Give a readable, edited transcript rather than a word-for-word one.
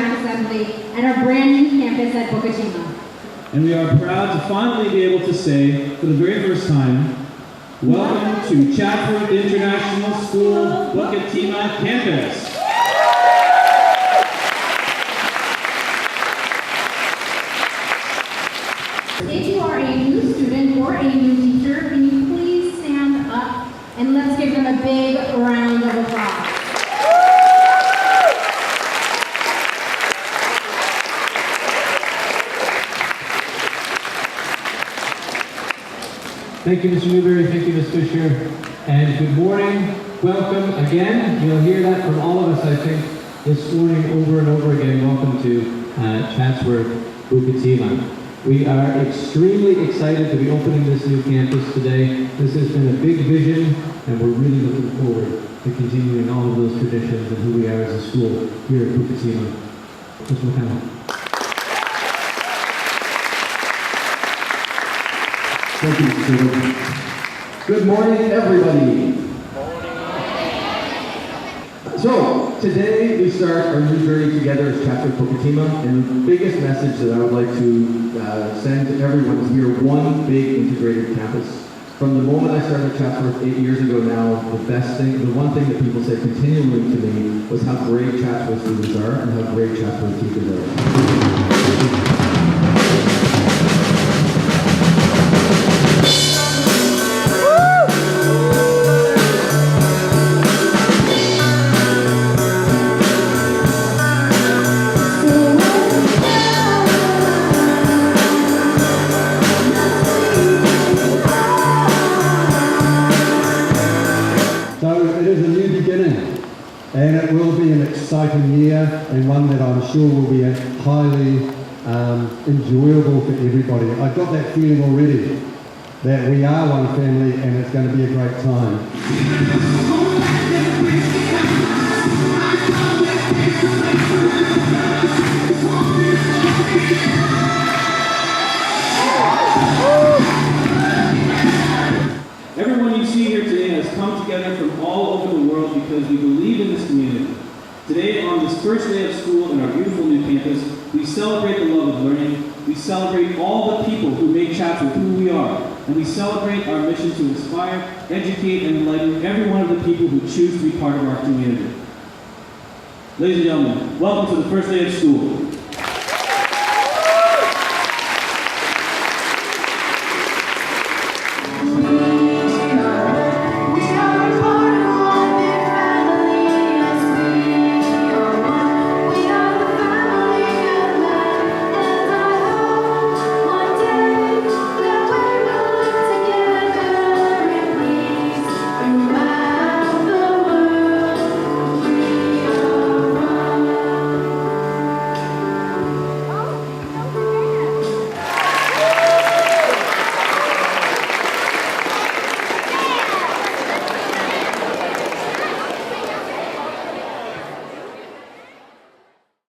General Assembly and our brand new campus at Bukit Timah. And we are proud to finally be able to say, for the very first time, welcome to Chatsworth International School Bukit Timah campus. If you are a new student or a new teacher, can you please stand up and let's give them a big round of applause. Thank you, Mr. Newberry. Thank you, Ms. Fisher. And good morning. Welcome again. You'll hear that from all of us, I think, this morning over and over again. Welcome to Chatsworth Bukit Timah. We are extremely excited to be opening this new campus today. This has been a big vision, and we're really looking forward to continuing all of those traditions and who we are as a school here at Bukit Timah. Mr. McConnell. Thank you, Stuart. Good morning, everybody. So, today we start our new journey together as Chatsworth Bukit Timah, and the biggest message that I would like to send to everyone is we are one big integrated campus. From the moment I started Chatsworth 8 years ago now, the one thing that people say continually to me was how great Chatsworth students are and how great Chatsworth teachers are. And it will be an exciting year and one that I'm sure will be highly enjoyable for everybody. I've got that feeling already that we are one family and it's going to be a great time. Everyone you see here today has come together from all over the world because we believe in this community. Today, on this first day of school in our beautiful new campus, we celebrate the love of learning, we celebrate all the people who make Chatsworth who we are, and we celebrate our mission to inspire, educate, and enlighten every one of the people who choose to be part of our community. Ladies and gentlemen, welcome to the first day of school.